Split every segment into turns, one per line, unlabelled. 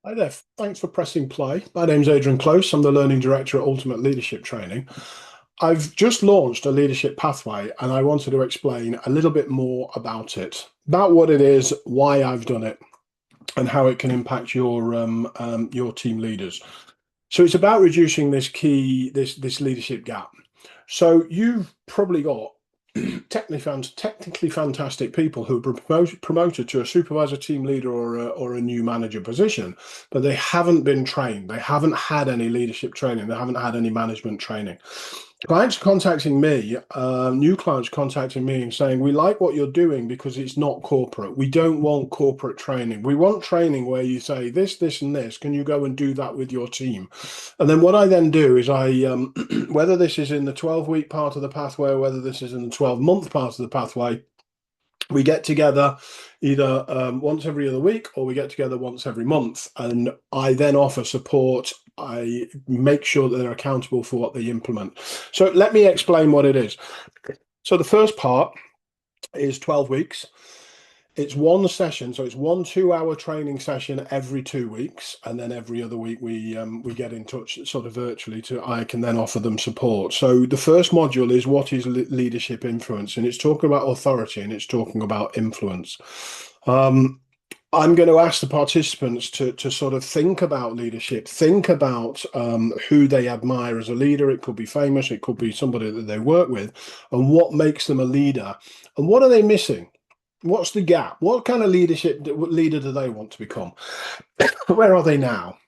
Hi there. Thanks for pressing play. My name's Adrian Close. I'm the Learning Director at Ultimate Leadership Training. I've just launched a leadership pathway and I wanted to explain a little bit more about what it is, why I've done it, and how it can impact your team leaders. So it's about reducing this leadership gap. So you've probably got technically fantastic people who are promoted to a supervisor, team leader, or a new manager position, but they haven't been trained. They haven't had any leadership training. They haven't had any management training. Clients contacting me, new clients contacting me and saying, we like what you're doing because it's not corporate. We don't want corporate training. We want training where you say this, this, and this. Can you go and do that with your team? And then what I then do is whether this is in the 12-week part of the pathway or whether this is in the 12-month part of the pathway, we get together either once every other week or we get together once every month. And I then offer support. I make sure that they're accountable for what they implement. So let me explain what it is. So the first part is 12 weeks. It's one session, so it's one 2-hour training session every 2 weeks, and then every other week we get in touch sort of virtually I can then offer them support. So the first module is what is leadership influence, and it's talking about authority and it's talking about influence. I'm going to ask the participants to sort of think about leadership, think about who they admire as a leader. It could be famous, it could be somebody that they work with, and what makes them a leader, and what are they missing? What's the gap? What kind of leader do they want to become? Where are they now?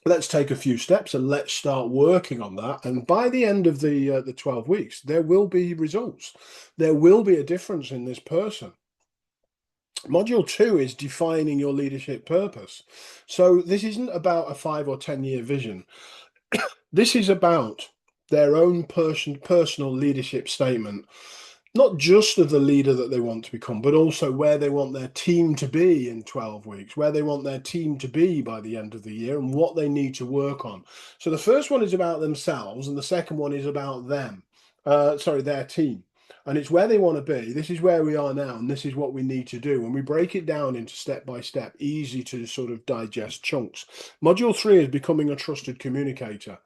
Let's take a few steps and let's start working on that. And by the end of the 12 weeks, there will be results. There will be a difference in this person. Module 2 is defining your leadership purpose. So this isn't about a 5 or 10-year vision. This is about their own personal leadership statement, not just of the leader that they want to become, but also where they want their team to be in 12 weeks, where they want their team to be by the end of the year, and what they need to work on. So the first one is about themselves, and the second one is about their team. And it's where they want to be. This is where we are now, and this is what we need to do. And we break it down into step by step, easy to sort of digest chunks. Module 3 is becoming a trusted communicator.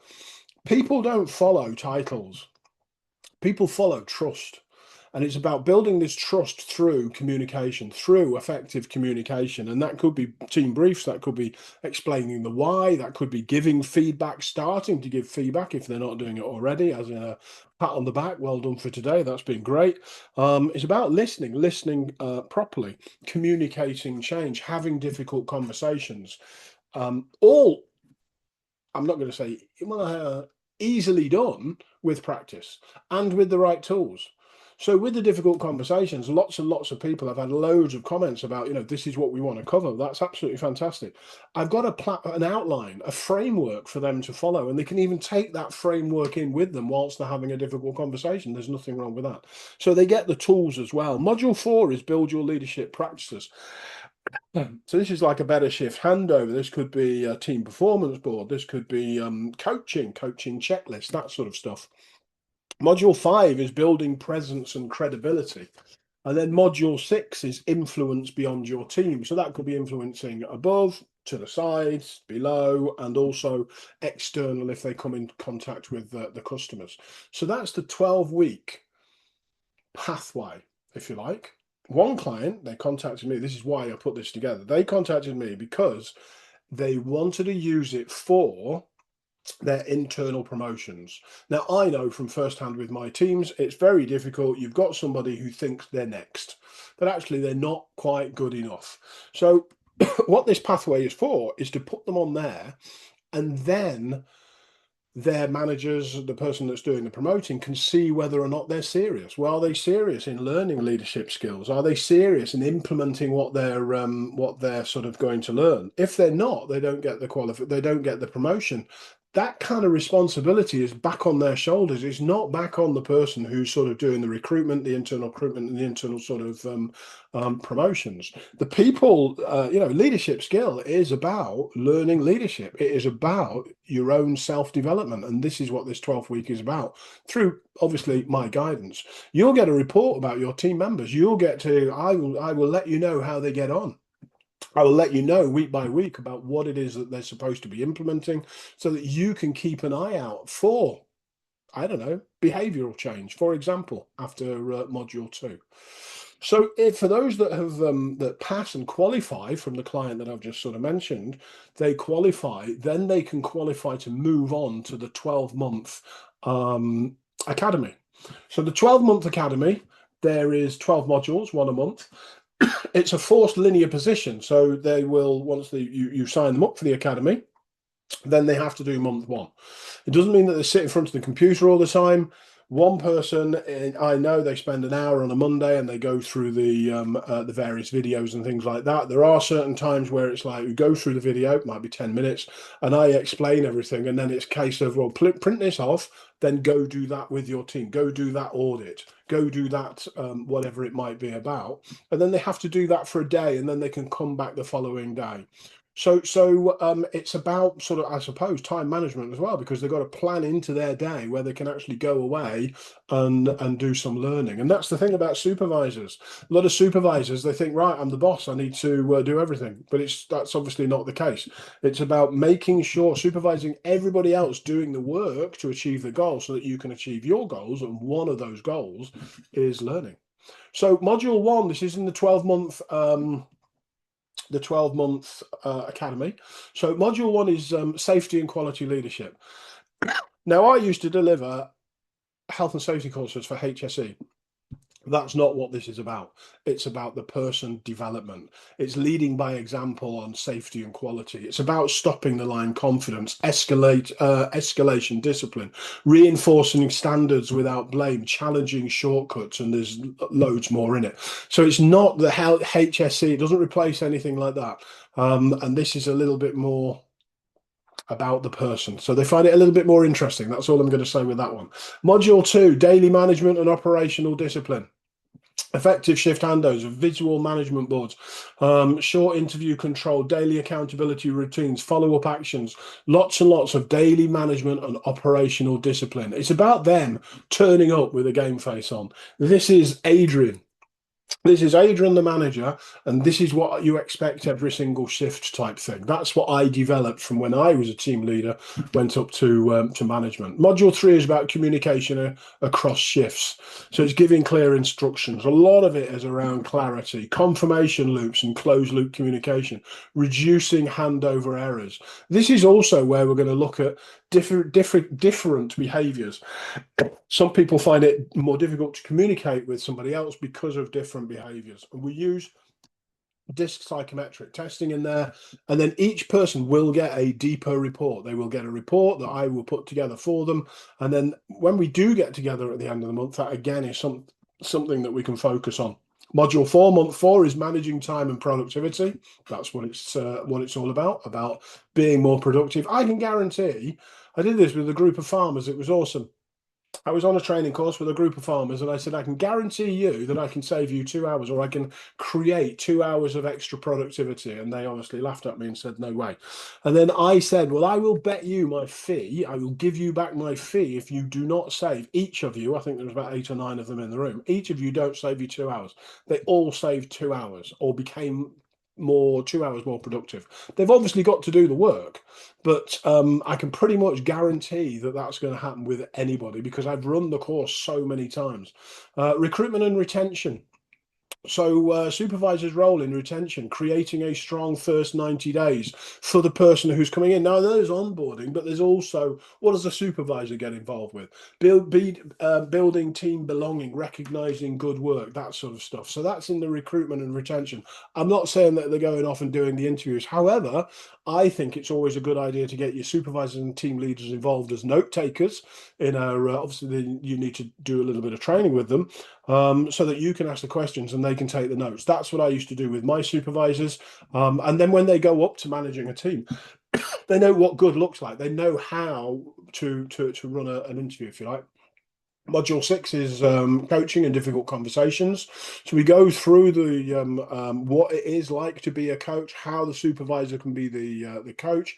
People don't follow titles. People follow trust. And it's about building this trust through communication, through effective communication. And that could be team briefs, that could be explaining the why, that could be giving feedback, starting to give feedback if they're not doing it already, as in a pat on the back, well done for today, that's been great. It's about listening properly, communicating change, having difficult conversations. All, I'm not going to say, easily done with practice and with the right tools. So with the difficult conversations, lots and lots of people have had loads of comments about, this is what we want to cover. That's absolutely fantastic. I've got an outline, a framework for them to follow, and they can even take that framework in with them whilst they're having a difficult conversation. There's nothing wrong with that. So they get the tools as well. Module 4 is build your leadership practices. So this is like a better shift handover. This could be a team performance board. This could be coaching checklist, that sort of stuff. Module 5 is building presence and credibility. And then module 6 is influence beyond your team. So that could be influencing above, to the sides, below, and also external if they come in contact with the customers. So that's the 12-week pathway, if you like. One client, they contacted me. This is why I put this together. They contacted me because they wanted to use it for their internal promotions. Now, I know from firsthand with my teams, it's very difficult. You've got somebody who thinks they're next, but actually they're not quite good enough. So what this pathway is for is to put them on there, and then their managers, the person that's doing the promoting, can see whether or not they're serious. Well, are they serious in learning leadership skills? Are they serious in implementing what they're sort of going to learn? If they're not, they don't get they don't get the promotion. That kind of responsibility is back on their shoulders. It's not back on the person who's sort of doing the recruitment, the internal recruitment, and the internal sort of promotions. The people, leadership skill is about learning leadership. It is about your own self-development. And this is what this 12th week is about. Through, obviously, my guidance, you'll get a report about your team members. I will let you know how they get on. I will let you know week by week about what it is that they're supposed to be implementing so that you can keep an eye out for, I don't know, behavioral change, for example, after module two. So if, for those that have that pass and qualify from the client that I've just sort of mentioned, they qualify, then they can qualify to move on to the 12-month academy. So the 12-month academy, there is 12 modules, one a month. It's a forced linear position. So they will, once you sign them up for the academy, then they have to do month one. It doesn't mean that they sit in front of the computer all the time. One person, I know, they spend an hour on a Monday and they go through the various videos and things like that. There are certain times where it's like we go through the video, it might be 10 minutes, and I explain everything, and then it's a case of, well, print this off, then go do that with your team, go do that audit, go do that, whatever it might be about, and then they have to do that for a day, and then they can come back the following day. So it's about sort of, I suppose, time management as well, because they've got to plan into their day where they can actually go away and do some learning. And that's the thing about supervisors. A lot of supervisors, they think, right, I'm the boss, I need to do everything, but that's obviously not the case. It's about making sure, supervising everybody else doing the work to achieve the goal so that you can achieve your goals. And one of those goals is learning. So module one, this is in the 12-month academy. So module one is safety and quality leadership. Now, I used to deliver health and safety courses for HSE. That's not what this is about. It's about the person development. It's leading by example on safety and quality. It's about stopping the line confidence, escalation discipline, reinforcing standards without blame, challenging shortcuts, and there's loads more in it. So it's not the HSE, it doesn't replace anything like that. And this is a little bit more about the person. So they find it a little bit more interesting. That's all I'm going to say with that one. Module two, daily management and operational discipline. Effective shift handovers, visual management boards, short interview control, daily accountability routines, follow-up actions, lots and lots of daily management and operational discipline. It's about them turning up with a game face on. This is Adrian. This is Adrian, the manager, and this is what you expect every single shift type thing. That's what I developed from when I was a team leader, went up to management. Module three is about communication across shifts. So it's giving clear instructions. A lot of it is around clarity, confirmation loops and closed loop communication, reducing handover errors. This is also where we're going to look at different behaviors. Some people find it more difficult to communicate with somebody else because of different behaviors. And we use disc psychometric testing in there, and then each person will get a deeper report. They will get a report that I will put together for them. And then when we do get together at the end of the month, that again is something that we can focus on. Module four, month four, is managing time and productivity. That's what it's all about being more productive. I can guarantee, I did this with a group of farmers. It was awesome. I was on a training course with a group of farmers, and I said, I can guarantee you that I can save you 2 hours, or I can create 2 hours of extra productivity. And they honestly laughed at me and said, no way. And then I said, well, I will bet you my fee. I will give you back my fee if you do not save, each of you, I think there was about 8 or 9 of them in the room, each of you don't save you 2 hours. They all saved 2 hours or became 2 hours more productive. They've obviously got to do the work, but I can pretty much guarantee that that's going to happen with anybody because I've run the course so many times. Recruitment and retention. So supervisor's role in retention, creating a strong first 90 days for the person who's coming in. Now, there's onboarding, but there's also, what does the supervisor get involved with? Building team belonging, recognizing good work, that sort of stuff. So that's in the recruitment and retention. I'm not saying that they're going off and doing the interviews. However, I think it's always a good idea to get your supervisors and team leaders involved as note takers. Obviously, you need to do a little bit of training with them so that you can ask the questions and they can take the notes. That's what I used to do with my supervisors. And then when they go up to managing a team, they know what good looks like. They know how to run an interview, if you like. Module 6 is coaching and difficult conversations. So we go through the what it is like to be a coach, how the supervisor can be the coach,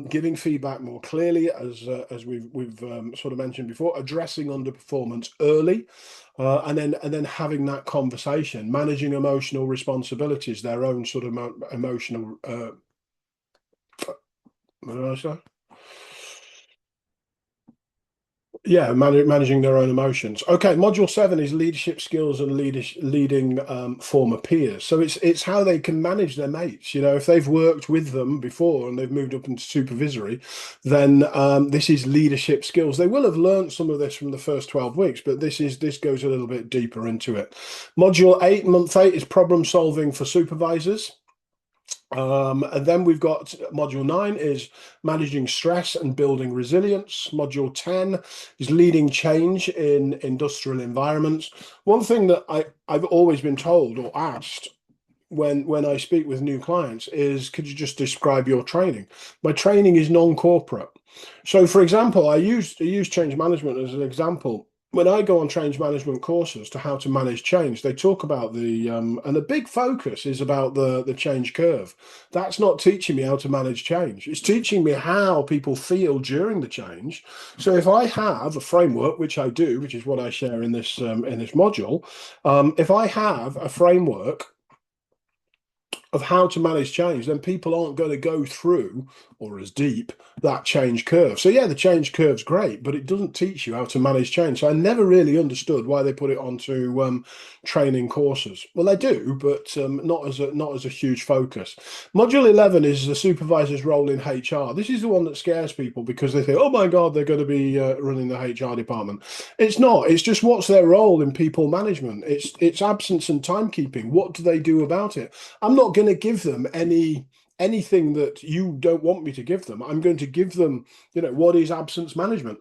giving feedback more clearly, as we've sort of mentioned before, addressing underperformance early, and then having that conversation, managing emotional responsibilities, their own sort of emotional. What did I say? Yeah, managing their own emotions. Okay, module 7 is leadership skills and leading former peers. So it's how they can manage their mates. You know, if they've worked with them before and they've moved up into supervisory, then this is leadership skills. They will have learned some of this from the first 12 weeks, but this goes a little bit deeper into it. Module 8, month 8, is problem solving for supervisors. And then we've got module 9 is managing stress and building resilience. Module 10 is leading change in industrial environments. One thing that I've always been told or asked when I speak with new clients is, could you just describe your training? My training is non-corporate. So for example, I use change management as an example. When I go on change management courses to how to manage change, they talk about and the big focus is about the change curve. That's not teaching me how to manage change. It's teaching me how people feel during the change. So if I have a framework, which I do, which is what I share in this module, if I have a framework of how to manage change, then people aren't going to go through or as deep that change curve. So yeah, the change curve's great, but it doesn't teach you how to manage change. So I never really understood why they put it onto training courses. Well, they do, but not as a huge focus. Module 11 is the supervisor's role in HR. This is the one that scares people because they think, oh my God, they're going to be running the HR department. It's not. It's just what's their role in people management. It's absence and timekeeping. What do they do about it? I'm not going to give them anything that you don't want me to give them. I'm going to give them, what is absence management?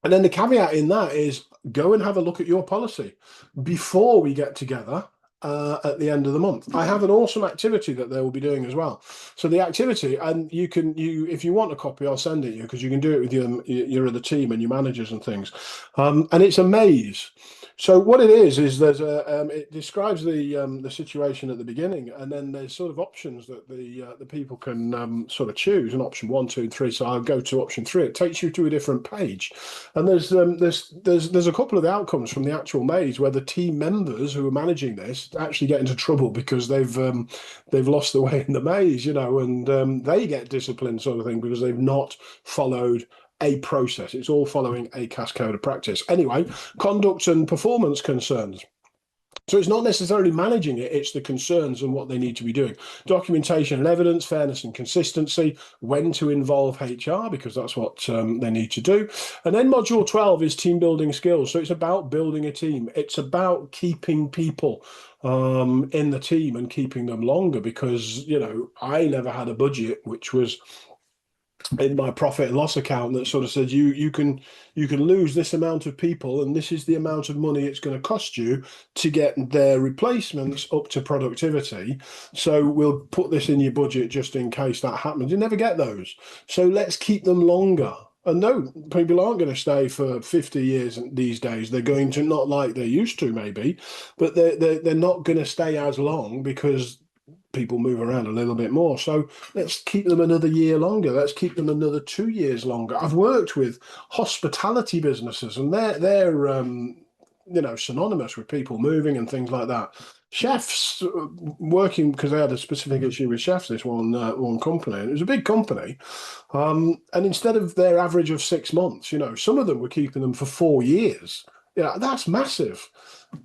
And then the caveat in that is go and have a look at your policy before we get together at the end of the month. I have an awesome activity that they will be doing as well. So the activity, and if you want a copy, I'll send it you because you can do it with your other team and your managers and things. And it's a maze. So what it is there's it describes the situation at the beginning, and then there's sort of options that the people can sort of choose, and option 1, 2, and 3. So I'll go to option 3. It takes you to a different page, and there's a couple of the outcomes from the actual maze where the team members who are managing this actually get into trouble because they've lost the way in the maze, and they get disciplined sort of thing because they've not followed a process. It's all following a cascade of practice. Anyway, conduct and performance concerns. So it's not necessarily managing it, it's the concerns and what they need to be doing. Documentation and evidence, fairness and consistency, when to involve HR, because that's what they need to do. And then module 12 is team building skills. So it's about building a team. It's about keeping people in the team and keeping them longer because, I never had a budget, which was in my profit and loss account that sort of says you can lose this amount of people and this is the amount of money it's going to cost you to get their replacements up to productivity. So we'll put this in your budget just in case that happens. You never get those. So let's keep them longer. And no, people aren't going to stay for 50 years these days. They're going to, not like they used to maybe, but they're not going to stay as long because people move around a little bit more. So let's keep them another year longer. Let's keep them another 2 years longer. I've worked with hospitality businesses, and they're synonymous with people moving and things like that. Chefs working because they had a specific issue with chefs. This one company, and it was a big company, and instead of their average of 6 months, some of them were keeping them for 4 years. Yeah, that's massive.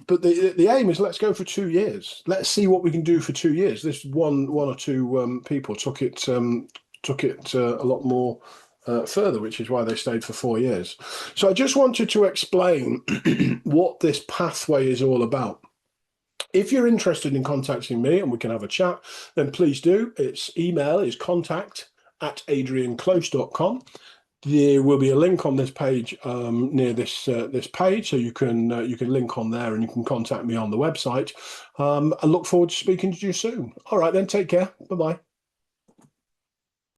But the aim is let's go for 2 years. Let's see what we can do for 2 years. This one or two people took it a lot more further, which is why they stayed for 4 years. So I just wanted to explain what this pathway is all about. If you're interested in contacting me and we can have a chat, then please do. Its email is contact@adrianclose.com. There will be a link on this page near this page, so you can link on there and you can contact me on the website. I look forward to speaking to you soon. All right, then, take care. Bye bye.